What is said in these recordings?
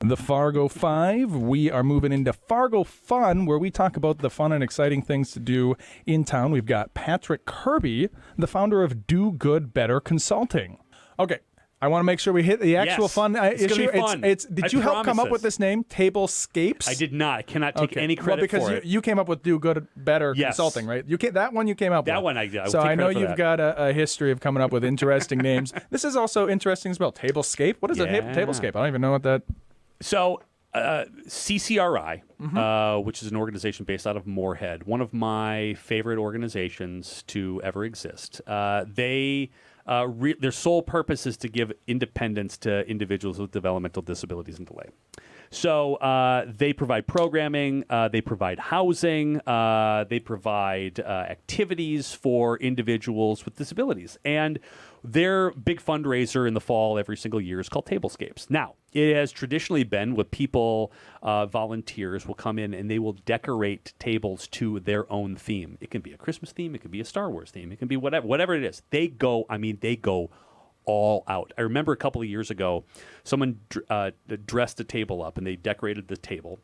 The Fargo 5. We are moving into Fargo Fun, where we talk about the fun and exciting things to do in town. We've got Patrick Kirby, the founder of Do Good Better Consulting. Okay, I want to make sure we hit the actual fun it's issue. Gonna be fun. Did you help come up with this name, Table Scapes? I did not. I cannot take any credit for it. Well, because you came up with Do Good Better Consulting, right? That one you came up with. That one I did. So I know you've got a history of coming up with interesting names. This is also interesting as well. Tablescape. What is a tablescape? I don't even know what that... So, CCRI, which is an organization based out of Moorhead, one of my favorite organizations to ever exist. Their sole purpose is to give independence to individuals with developmental disabilities and delay. So they provide programming, they provide housing, they provide activities for individuals with disabilities. And their big fundraiser in the fall every single year is called Tablescapes. Now, it has traditionally been with people, volunteers will come in and they will decorate tables to their own theme. It can be a Christmas theme, it can be a Star Wars theme, it can be whatever it is. They go all out. I remember a couple of years ago, someone dressed a table up and they decorated the table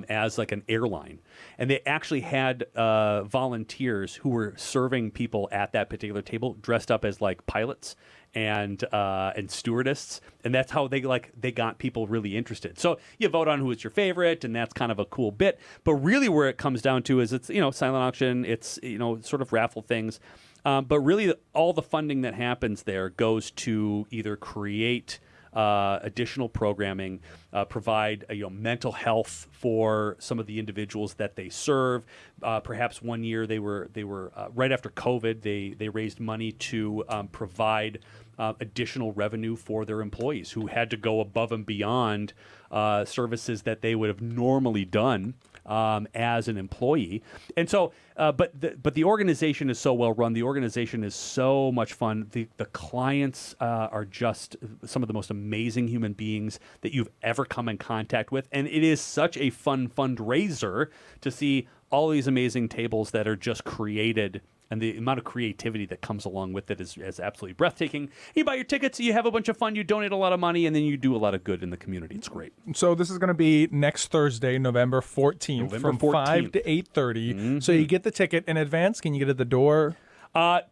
as like an airline. And they actually had volunteers who were serving people at that particular table dressed up as like pilots and stewardesses, and that's how they got people really interested. So you vote on who is your favorite, and that's kind of a cool bit. But really, where it comes down to is it's silent auction, it's sort of raffle things, but really all the funding that happens there goes to either create additional programming, provide mental health for some of the individuals that they serve. Perhaps one year they were right after COVID, they raised money to provide additional revenue for their employees who had to go above and beyond services that they would have normally done as an employee. And so, but the organization is so well run. The organization is so much fun. The clients are just some of the most amazing human beings that you've ever come in contact with. And it is such a fun fundraiser to see all these amazing tables that are just created. And the amount of creativity that comes along with it is absolutely breathtaking. You buy your tickets, you have a bunch of fun, you donate a lot of money, and then you do a lot of good in the community. It's great. So this is going to be next Thursday, November 14th, from 5 to 8:30. Mm-hmm. So you get the ticket in advance. Can you get it at the door?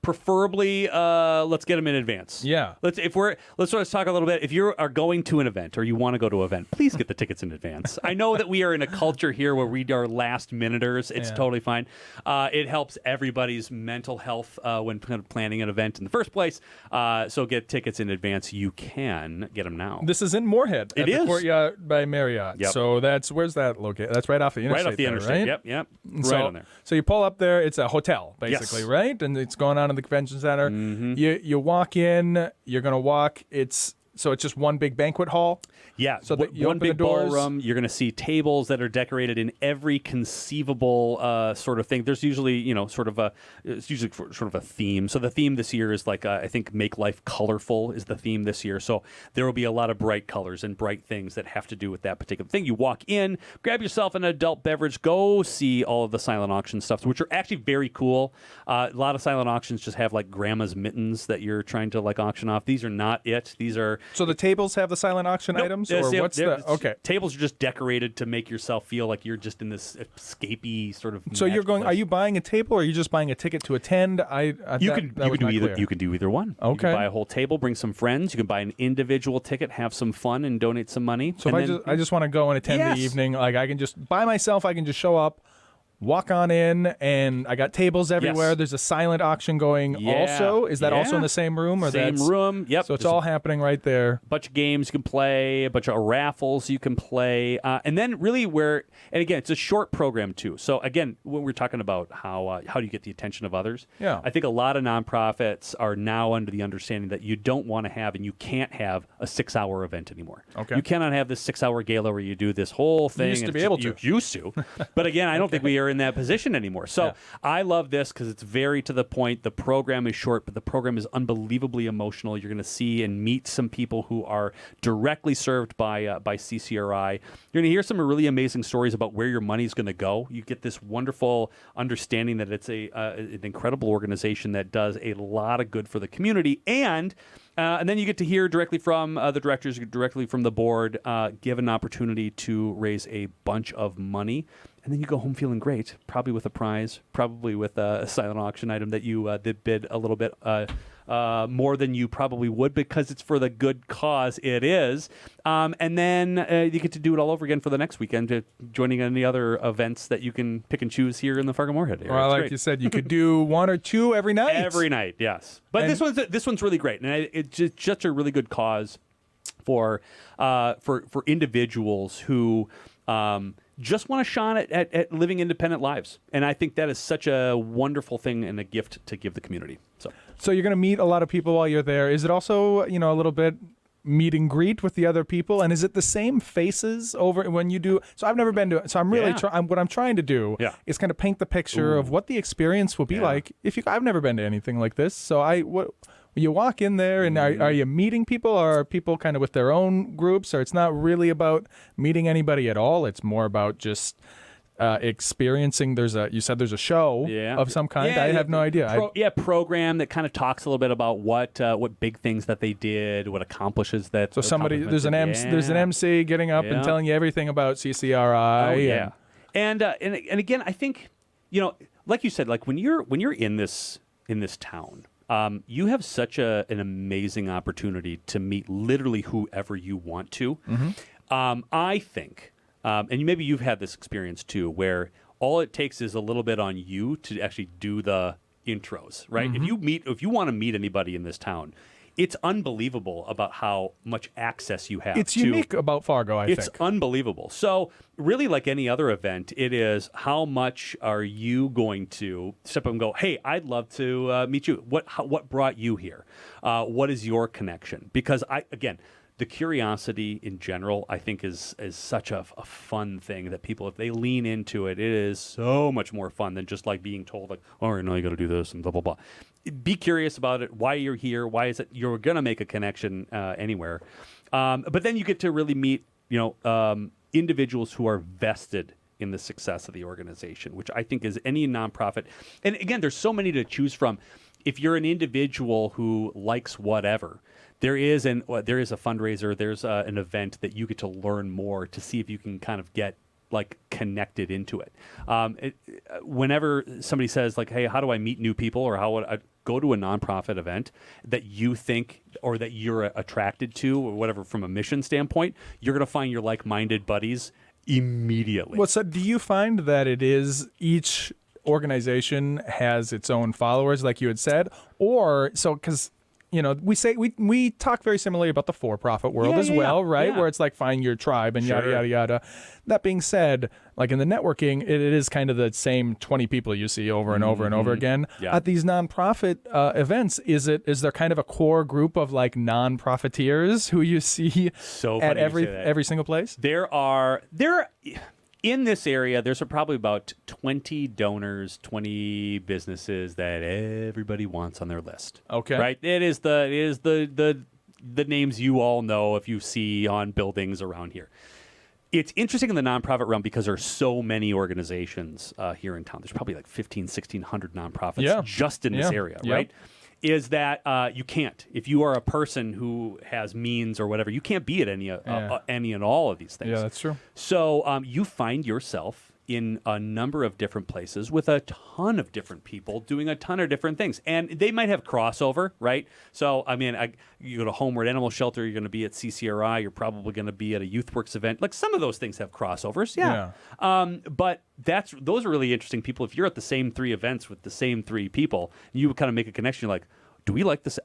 Preferably, let's get them in advance. Yeah. Let's sort of talk a little bit. If you are going to an event or you want to go to an event, please get the tickets in advance. I know that we are in a culture here where we are last minuters. It's totally fine. It helps everybody's mental health when planning an event in the first place. So get tickets in advance. You can get them now. This is in Moorhead. It is the Courtyard by Marriott. Yep. So where's that located? That's right off the interstate. Right off the interstate. Right? Yep. Right on there. So you pull up there. It's a hotel, basically, Yes. right? And it's going on in the convention center. Mm-hmm. You walk in. You're going to walk. It's just one big banquet hall. Yeah, so you one open big the doors. ballroom. You're going to see tables that are decorated in every conceivable sort of thing. There's usually, sort of a theme. So the theme this year is like I think "Make Life Colorful" is the theme this year. So there will be a lot of bright colors and bright things that have to do with that particular thing. You walk in, grab yourself an adult beverage, go see all of the silent auction stuff, which are actually very cool. A lot of silent auctions just have like grandma's mittens that you're trying to like auction off. These are not it. These are So the tables have the silent auction items, or what's the okay? Tables are just decorated to make yourself feel like you're just in this escapey sort of. So you're going? place. Are you buying a table, or are you just buying a ticket to attend? You can do either one. Okay. You can buy a whole table, bring some friends. You can buy an individual ticket, have some fun, and donate some money. So if I just want to go and attend the evening, like I can just by myself, I can just show up. Walk on in, and I got tables everywhere. Yes. There's a silent auction going also. Is that also in the same room? Or same room, yep. So it's all happening right there. A bunch of games you can play, a bunch of raffles you can play. And then really and again, it's a short program too. So again, when we're talking about how do you get the attention of others, I think a lot of nonprofits are now under the understanding that you don't want to have and you can't have a 6-hour event anymore. Okay. You cannot have this 6-hour gala where you do this whole thing. You used to be able to. You used to. But again, I don't think we are in that position anymore. So I love this because it's very to the point. The program is short, but the program is unbelievably emotional. You're going to see and meet some people who are directly served by CCRI. You're going to hear some really amazing stories about where your money's going to go. You get this wonderful understanding that it's an incredible organization that does a lot of good for the community, and then you get to hear directly from the directors, directly from the board, give an opportunity to raise a bunch of money. And then you go home feeling great, probably with a prize, probably with a silent auction item that you did bid a little bit more than you probably would because it's for the good cause it is. And then you get to do it all over again for the next weekend, joining any other events that you can pick and choose here in the Fargo Moorhead area. Well, like you said, you could do one or two every night. Every night, yes. But this one's really great, and it's just a really good cause for individuals who just want a shot at living independent lives. And I think that is such a wonderful thing and a gift to give the community. So you're going to meet a lot of people while you're there. Is it also, a little bit meet and greet with the other people? And is it the same faces over when you do? So I've never been to it. So I'm really what I'm trying to do is kind of paint the picture of what the experience will be like. I've never been to anything like this. So you walk in there and are you meeting people, or are people kind of with their own groups, or it's not really about meeting anybody at all? It's more about just experiencing. You said there's a show of some kind. I have no idea. Program that kind of talks a little bit about what big things that they did, what accomplishes that. So there's an MC getting up and telling you everything about CCRI. And again, I think like you said, like when you're in this town. You have such an amazing opportunity to meet literally whoever you want to. I think, and maybe you've had this experience too, where all it takes is a little bit on you to actually do the intros, right? If you want to meet anybody in this town, it's unbelievable about how much access you have. It's unique about Fargo, I think. It's unbelievable. So really, like any other event, it is how much are you going to step up and go, hey, I'd love to meet you. What brought you here? What is your connection? Because the curiosity in general, I think, is such a fun thing that people, if they lean into it, it is so much more fun than just like being told, like, all right, now you got to do this and blah, blah, blah. Be curious about it, why you're here, why is it you're going to make a connection anywhere. But then you get to really meet, individuals who are vested in the success of the organization, which I think is any nonprofit. And again, there's so many to choose from. If you're an individual who likes whatever, there is a fundraiser, there's an event that you get to learn more to see if you can kind of get like connected into it. Whenever somebody says like, hey, how do I meet new people, or how would I go to a nonprofit event that you think or that you're attracted to or whatever from a mission standpoint, you're going to find your like-minded buddies immediately. Well, so do you find that it is each organization has its own followers, like you had said, or so because we talk very similarly about the for-profit world as well, right? Yeah. Where it's like find your tribe and yada yada yada. That being said, like in the networking, it is kind of the same 20 people you see over and over and over again. Yeah. At these nonprofit events, is there kind of a core group of like non-profiteers who you see at every single place? In this area, there's probably about 20 donors, 20 businesses that everybody wants on their list. Okay. Right? It is the names you all know if you see on buildings around here. It's interesting in the nonprofit realm because there are so many organizations here in town. There's probably like 1,600 nonprofits just in this area, right? Is that you can't, if you are a person who has means or whatever, you can't be at any and all of these things. Yeah, that's true. So you find yourself in a number of different places with a ton of different people doing a ton of different things. And they might have crossover, right? So, I mean, you go to Homeward Animal Shelter, you're going to be at CCRI, you're probably going to be at a YouthWorks event. Like some of those things have crossovers, but those are really interesting people. If you're at the same three events with the same three people, you kind of make a connection. You're like, do we like this?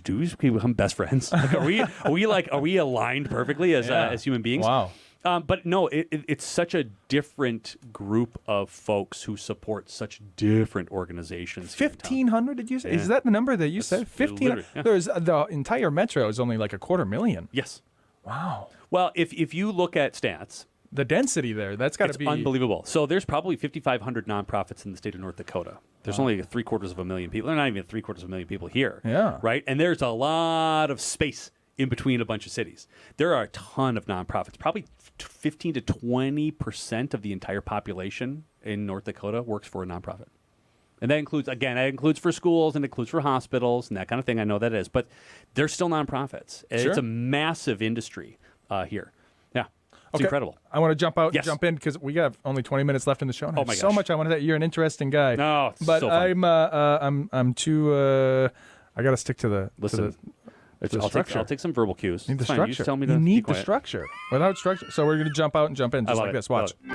Do we become best friends? Like, are we aligned perfectly as human beings? Wow. But no, it's such a different group of folks who support such different organizations. 1,500, did you say? Yeah. Is that the number that you said? 1,500? Yeah. There's the entire metro is only like 250,000. Yes. Wow. Well, if you look at stats, the density there. That's got to It's be unbelievable. So there's probably 5,500 nonprofits in the state of North Dakota. There's only 750,000 people. They're not even 750,000 people here. Yeah. Right? And there's a lot of space in between a bunch of cities. There are a ton of nonprofits. Probably 15 to 20% of the entire population in North Dakota works for a nonprofit. And that includes for schools and includes for hospitals and that kind of thing. I know that is. But they're still nonprofits. Sure. It's a massive industry here. Yeah. It's incredible. I want to jump out and Yes. jump in because we got only 20 minutes left in the show. And I have my so gosh. much I want to say. You're an interesting guy. No, it's but so fun. I'm too. I got to stick to the. Listen, to the I'll structure. take some verbal cues. Need the It's fine. structure. You just tell me to you be need the quiet. structure. Without structure, so we're going to jump out and jump in just love like it. this. Love Watch. it.